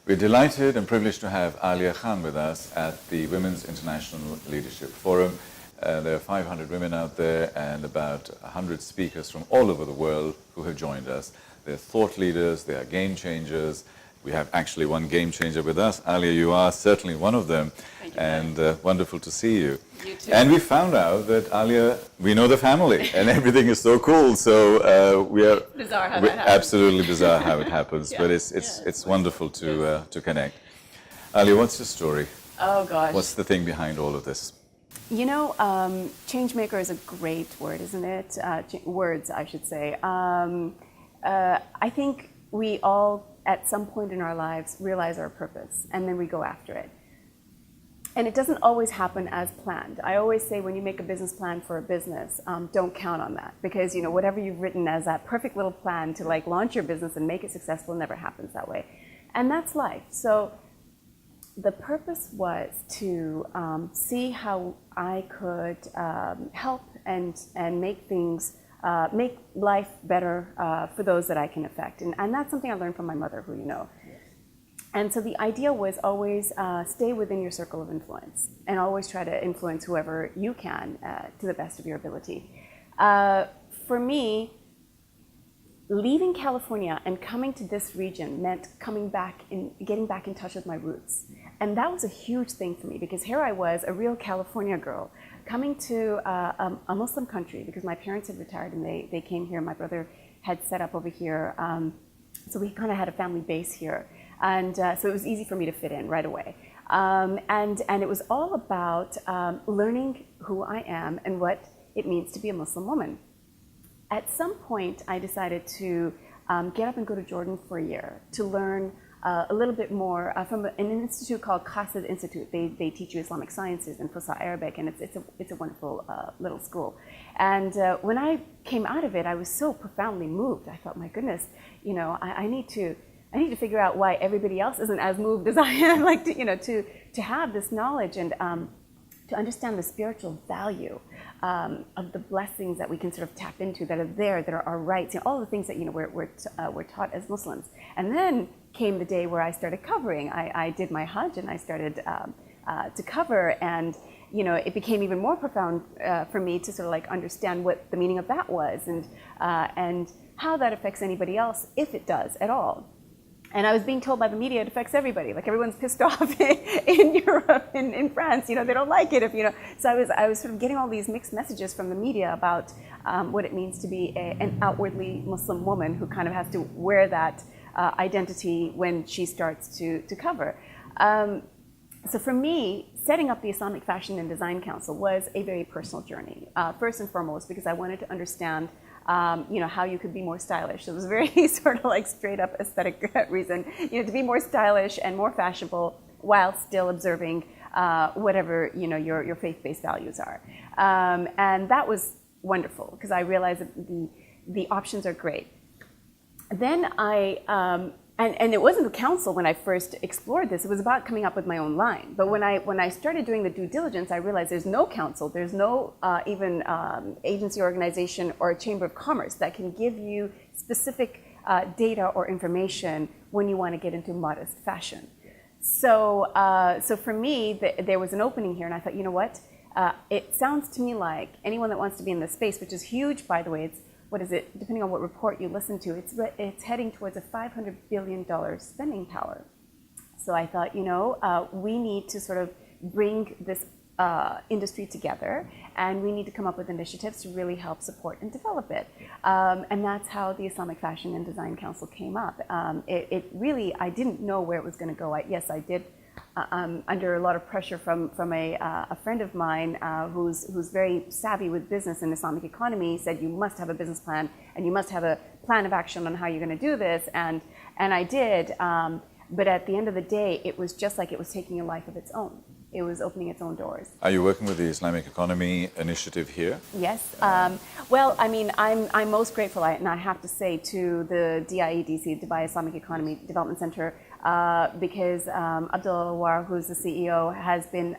We're delighted and privileged to have Alia Khan with us at the Women's International Leadership Forum. There are 500 women out there and about 100 speakers from all over the world who have joined us. They're thought leaders, they are game changers. We have actually one game changer with us. Alia, you are certainly one of them. Thank you, and wonderful to see you. You too. And we found out that Alia, we know the family and everything is so cool. So we are bizarre how that happens. Absolutely bizarre how it happens, Yeah. but it's wonderful to connect. Alia, what's your story? Oh gosh. What's the thing behind all of this? You know, change maker is a great word, isn't it? Words, I should say. I think we all, at some point in our lives, realize our purpose, and then we go after it. And it doesn't always happen as planned. I always say when you make a business plan for a business, don't count on that, because whatever you've written as that perfect little plan to launch your business and make it successful never happens that way. And that's life. So the purpose was to see how I could help and make things, make life better for those that I can affect. And that's something I learned from my mother, who you know. And so the idea was always stay within your circle of influence and always try to influence whoever you can to the best of your ability. For me, leaving California and coming to this region meant getting back in touch with my roots. And that was a huge thing for me, because here I was, a real California girl, coming to a Muslim country, because my parents had retired and they came here. My brother had set up over here. So we kind of had a family base here. And so it was easy for me to fit in right away. And it was all about learning who I am and what it means to be a Muslim woman. At some point, I decided to get up and go to Jordan for a year to learn a little bit more from an institute called Qasid Institute. They teach you Islamic sciences and Fusha Arabic, and it's a wonderful little school. And when I came out of it, I was so profoundly moved. I thought, my goodness, I need to figure out why everybody else isn't as moved as I am, to have this knowledge and to understand the spiritual value of the blessings that we can sort of tap into, that are there, that are our rights, all the things that we're taught as Muslims. And then came the day where I started covering. I did my Hajj and I started to cover, and it became even more profound for me to sort of understand what the meaning of that was, and how that affects anybody else, if it does at all. And I was being told by the media it affects everybody. Everyone's pissed off in Europe, in France. They don't like it if So I was sort of getting all these mixed messages from the media about what it means to be an outwardly Muslim woman who kind of has to wear that identity when she starts to cover. So for me, setting up the Islamic Fashion and Design Council was a very personal journey. First and foremost, because I wanted to understand how you could be more stylish. So it was a very sort of straight up aesthetic reason, to be more stylish and more fashionable while still observing whatever, your faith-based values are. And that was wonderful, because I realized that the options are great. Then and it wasn't the council when I first explored this. It was about coming up with my own line. But when I started doing the due diligence, I realized there's no council, there's no even agency, organization, or a chamber of commerce that can give you specific data or information when you want to get into modest fashion. So for me, there was an opening here, and I thought, you know what? It sounds to me like anyone that wants to be in this space, which is huge, by the way. It's, what is it, depending on what report you listen to, it's heading towards a $500 billion spending power. So I thought, we need to sort of bring this industry together, and we need to come up with initiatives to really help support and develop it. And that's how the Islamic Fashion and Design Council came up. It really, I didn't know where it was going to go. Yes, I did. Under a lot of pressure from a friend of mine who's very savvy with business and Islamic economy, said you must have a business plan and you must have a plan of action on how you're going to do this, and I did. But at the end of the day, it was just like it was taking a life of its own. It was opening its own doors. Are you working with the Islamic Economy Initiative here? Yes. Well, I mean, I'm most grateful, and I have to say, to the DIEDC, Dubai Islamic Economy Development Center, because Abdullah Awar, who's the CEO, has been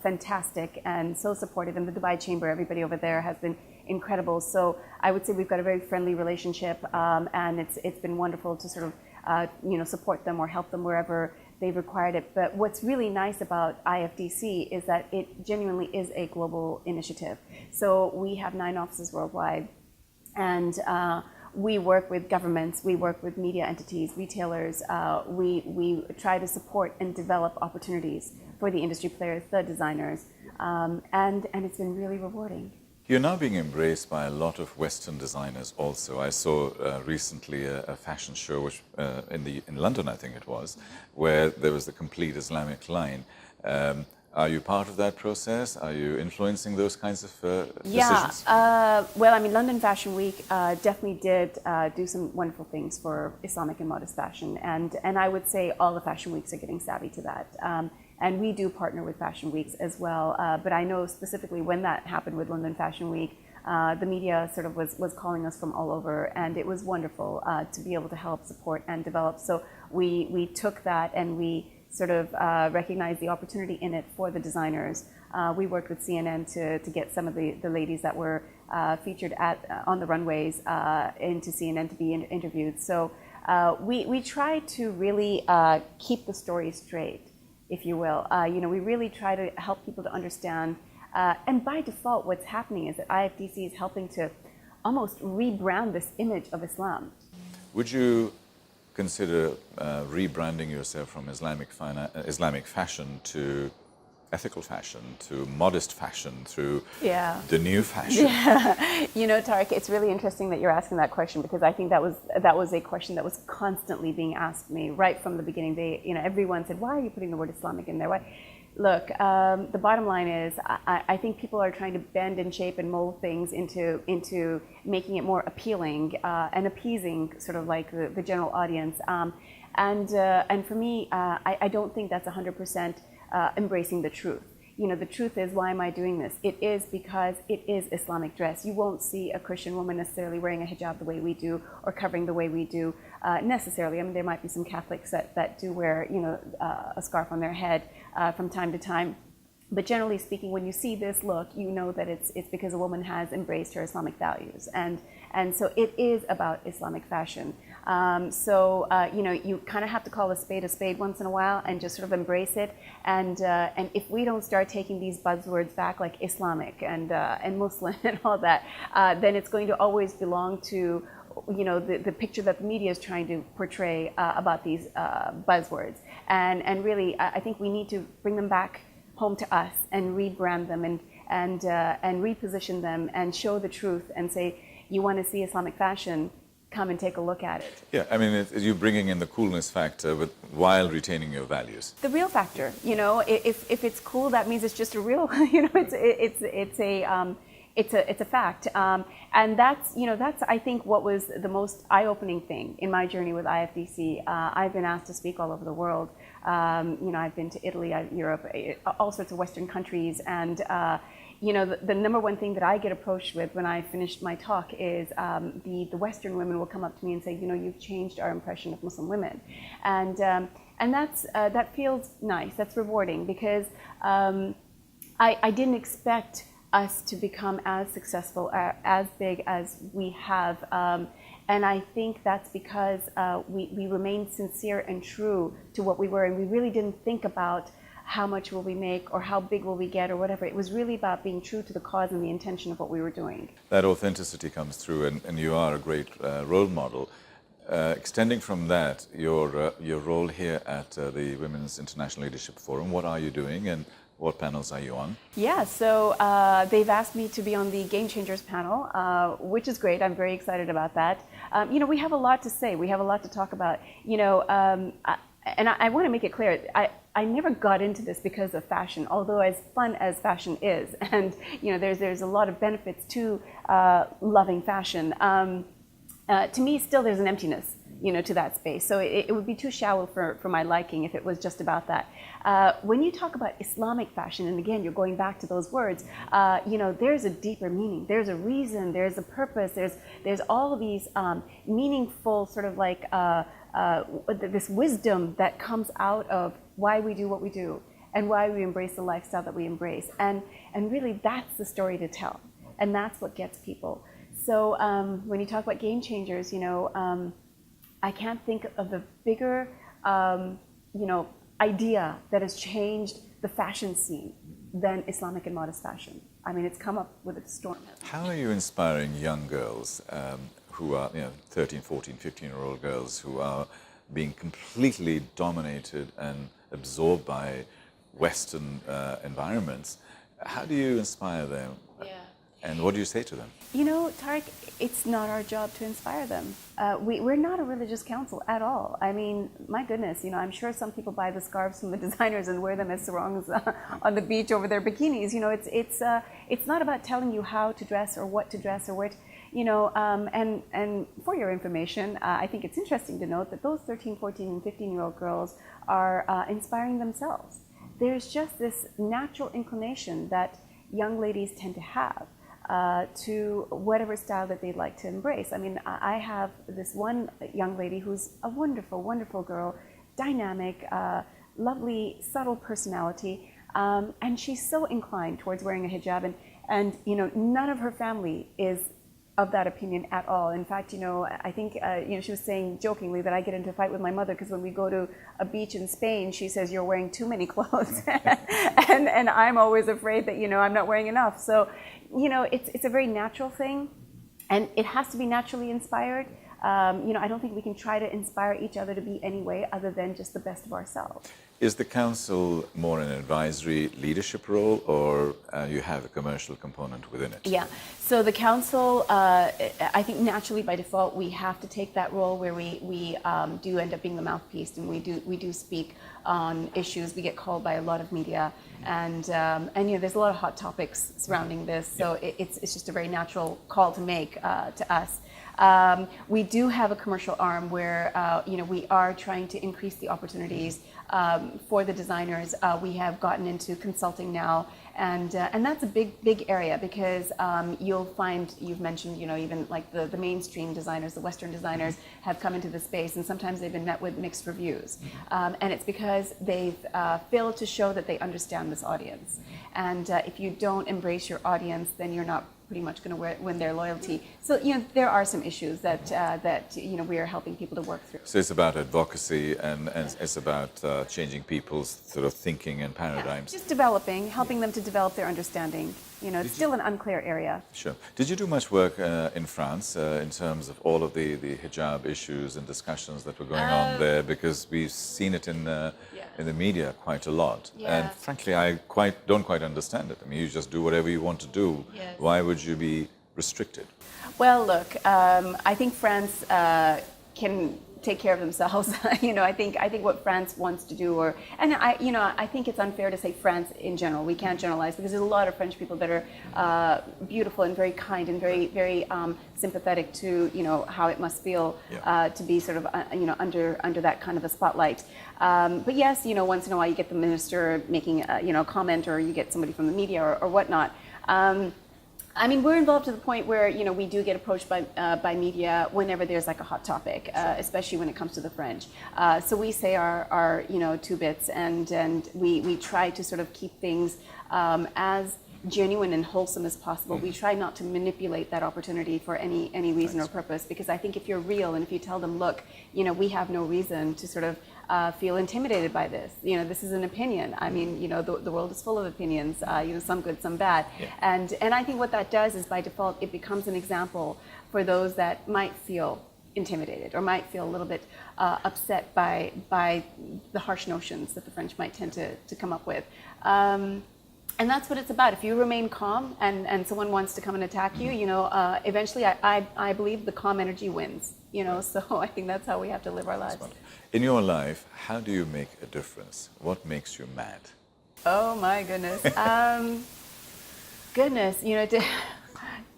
fantastic and so supportive, and the Dubai Chamber, everybody over there has been incredible. So I would say we've got a very friendly relationship, and it's been wonderful to sort of support them or help them wherever they've required it. But what's really nice about IFDC is that it genuinely is a global initiative. So we have 9 offices worldwide, and we work with governments, we work with media entities, retailers. We try to support and develop opportunities for the industry players, the designers, and it's been really rewarding. You're now being embraced by a lot of Western designers also. I saw recently a fashion show which, in London, I think it was, where there was the complete Islamic line. Are you part of that process? Are you influencing those kinds of decisions? Well, I mean, London Fashion Week definitely did do some wonderful things for Islamic and modest fashion. And I would say all the fashion weeks are getting savvy to that. And we do partner with fashion weeks as well. But I know specifically when that happened with London Fashion Week, the media sort of was calling us from all over. And it was wonderful to be able to help support and develop. So we took that and we sort of recognize the opportunity in it for the designers. We worked with CNN to get some of the ladies that were featured on the runways into CNN to be interviewed. So we try to really keep the story straight, if you will. We really try to help people to understand. And by default, what's happening is that IFDC is helping to almost rebrand this image of Islam. Would you consider rebranding yourself from Islamic fashion to ethical fashion, to modest fashion, through the new fashion? Yeah. Tariq, it's really interesting that you're asking that question, because I think that was a question that was constantly being asked me right from the beginning. Everyone said, "Why are you putting the word Islamic in there? Why?" Look, the bottom line is, I think people are trying to bend and shape and mold things into making it more appealing and appeasing, sort of like the general audience. And for me, I don't think that's 100% embracing the truth. The truth is, why am I doing this? It is because it is Islamic dress. You won't see a Christian woman necessarily wearing a hijab the way we do, or covering the way we do necessarily. I mean, there might be some Catholics that do wear, a scarf on their head from time to time. But generally speaking, when you see this look, you know that it's because a woman has embraced her Islamic values. And so it is about Islamic fashion. You kind of have to call a spade once in a while and just sort of embrace it. And if we don't start taking these buzzwords back, like Islamic and Muslim and all that, then it's going to always belong to the picture that the media is trying to portray about these buzzwords. And really, I think we need to bring them back home to us and rebrand them and reposition them and show the truth and say, you want to see Islamic fashion, come and take a look at it. Yeah, I mean, you're bringing in the coolness factor while retaining your values. The real factor, if it's cool, that means it's just a real, it's a fact. And that's I think what was the most eye-opening thing in my journey with IFDC. I've been asked to speak all over the world. I've been to Italy, Europe, all sorts of Western countries, and the number one thing that I get approached with when I finish my talk is the Western women will come up to me and say, you've changed our impression of Muslim women, and that feels nice. That's rewarding, because I didn't expect us to become as successful, as big as we have. And I think that's because we remained sincere and true to what we were, and we really didn't think about how much will we make or how big will we get or whatever. It was really about being true to the cause and the intention of what we were doing. That authenticity comes through, and you are a great role model. Extending from that, your role here at the Women's International Leadership Forum, what are you doing and what panels are you on? Yeah, so they've asked me to be on the Game Changers panel, which is great. I'm very excited about that. We have a lot to say. We have a lot to talk about. And I want to make it clear, I never got into this because of fashion, although as fun as fashion is, and there's a lot of benefits to loving fashion. To me, still there's an emptiness, to that space. So it would be too shallow for my liking if it was just about that. When you talk about Islamic fashion, and again, you're going back to those words, there's a deeper meaning. There's a reason. There's a purpose. There's all of these meaningful sort of like this wisdom that comes out of why we do what we do and why we embrace the lifestyle that we embrace. And really, that's the story to tell. And that's what gets people. So when you talk about game changers, I can't think of a bigger, idea that has changed the fashion scene than Islamic and modest fashion. I mean, it's come up with a storm. How are you inspiring young girls who are, 13, 14, 15-year-old girls who are being completely dominated and absorbed by Western environments? How do you inspire them? Yeah. And what do you say to them? You know, Tariq, it's not our job to inspire them. We're not a religious council at all. I mean, my goodness, I'm sure some people buy the scarves from the designers and wear them as sarongs on the beach over their bikinis. It's not about telling you how to dress or what to dress or where to, and for your information, I think it's interesting to note that those 13, 14, and 15-year-old girls are inspiring themselves. There's just this natural inclination that young ladies tend to have to whatever style that they'd like to embrace. I mean, I have this one young lady who's a wonderful, wonderful girl, dynamic, lovely, subtle personality, and she's so inclined towards wearing a hijab, and none of her family is of that opinion at all. In fact, I think, she was saying jokingly that I get into a fight with my mother because when we go to a beach in Spain, she says, "You're wearing too many clothes." and I'm always afraid that, I'm not wearing enough. So, it's a very natural thing, and it has to be naturally inspired. I don't think we can try to inspire each other to be any way other than just the best of ourselves. Is the council more an advisory leadership role, or you have a commercial component within it? Yeah, so the council, I think naturally by default, we have to take that role where we do end up being the mouthpiece, and we do speak on issues. We get called by a lot of media, and there's a lot of hot topics surrounding this, so it's just a very natural call to make to us. We do have a commercial arm where we are trying to increase the opportunities for the designers. We have gotten into consulting now, and that's a big area because you'll find, you've mentioned, even like the mainstream designers, the Western designers have come into the space, and sometimes they've been met with mixed reviews, and it's because they've failed to show that they understand this audience. And if you don't embrace your audience, then you're not pretty much going to win their loyalty. So, there are some issues that we are helping people to work through. So it's about advocacy and it's about changing people's sort of thinking and paradigms. Yeah, just helping them to develop their understanding. It's still an unclear area. Sure. Did you do much work in France in terms of all of the hijab issues and discussions that were going on there? Because we've seen it in the media quite a lot. Yeah. And frankly, I don't quite understand it. I mean, you just do whatever you want to do. Yes. Why would you be restricted? Well, look, I think France can take care of themselves. I think what France wants to do, I think it's unfair to say France in general. We can't generalize because there's a lot of French people that are beautiful and very kind and very, very sympathetic to how it must feel to be sort of under that kind of a spotlight. But yes, once in a while you get the minister making a comment, or you get somebody from the media or whatnot. I mean, we're involved to the point where we do get approached by media whenever there's like a hot topic, especially when it comes to the French. So we say our two bits, and we try to sort of keep things as genuine and wholesome as possible. We try not to manipulate that opportunity for any reason or purpose, because I think if you're real and if you tell them, look, we have no reason to sort of feel intimidated by this. This is an opinion. I mean, the world is full of opinions, some good, some bad. Yeah. And I think what that does is by default, it becomes an example for those that might feel intimidated or might feel a little bit upset by the harsh notions that the French might tend to come up with. And that's what it's about. If you remain calm and someone wants to come and attack you, eventually I believe the calm energy wins, so I think that's how we have to live our lives. In your life, how do you make a difference? What makes you mad? Oh my goodness.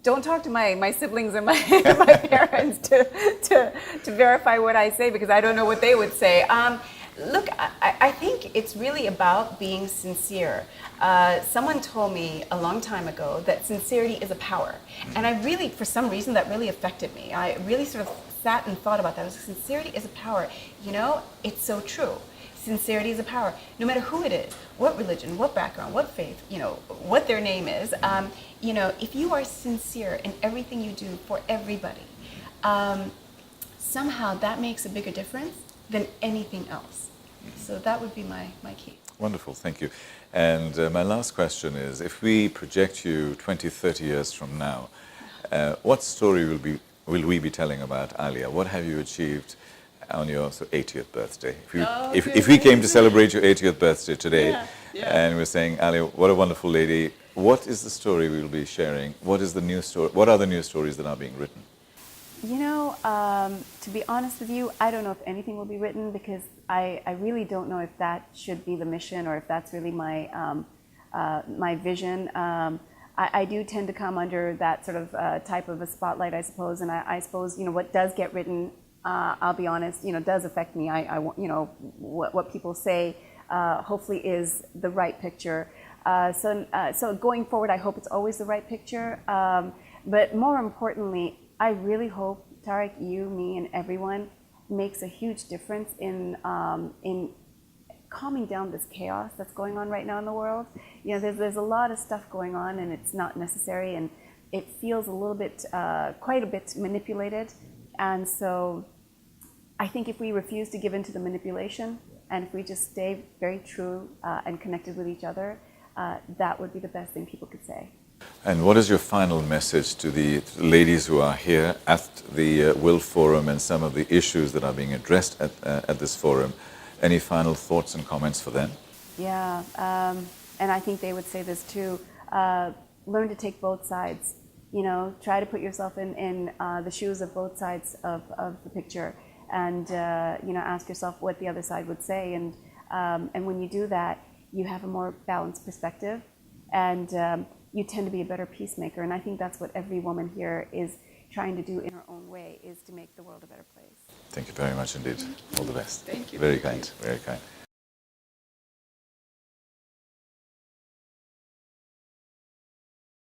Don't talk to my siblings and my parents to verify what I say, because I don't know what they would say. Look, I think it's really about being sincere. Someone told me a long time ago that sincerity is a power. And I really, for some reason, that really affected me. I really sort of sat and thought about that. I was like, sincerity is a power. It's so true. Sincerity is a power. No matter who it is, what religion, what background, what faith, what their name is, if you are sincere in everything you do for everybody, somehow that makes a bigger difference than anything else. So that would be my key. Wonderful, thank you. And my last question is, if we project you 20, 30 years from now, what story will we be telling about Alia? What have you achieved on your 80th birthday? If we came to celebrate your 80th birthday today, and we're saying, Alia, what a wonderful lady, what is the story we'll be sharing? What is the new story? What are the new stories that are being written? You know, to be honest with you, I don't know if anything will be written, because I really don't know if that should be the mission or if that's really my my vision. I do tend to come under that sort of type of a spotlight, I suppose, and I suppose, you know, what does get written, I'll be honest, you know, does affect me. You know, what people say hopefully is the right picture. So going forward, I hope it's always the right picture. But more importantly, I really hope, Tariq, you, me, and everyone makes a huge difference in calming down this chaos that's going on right now in the world. You know, there's a lot of stuff going on, and it's not necessary, and it feels a little bit, quite a bit manipulated. And so I think if we refuse to give in to the manipulation, and if we just stay very true and connected with each other, that would be the best thing people could say. And what is your final message to the ladies who are here at the WIL Forum and some of the issues that are being addressed at this forum? Any final thoughts and comments for them? Yeah, and I think they would say this too. Learn to take both sides. You know, try to put yourself in the shoes of both sides of the picture, and you know, ask yourself what the other side would say. And when you do that, you have a more balanced perspective, and you tend to be a better peacemaker. And I think that's what every woman here is trying to do in her own way, is to make the world a better place. Thank you very much indeed. All the best. Thank you. Very kind, very kind.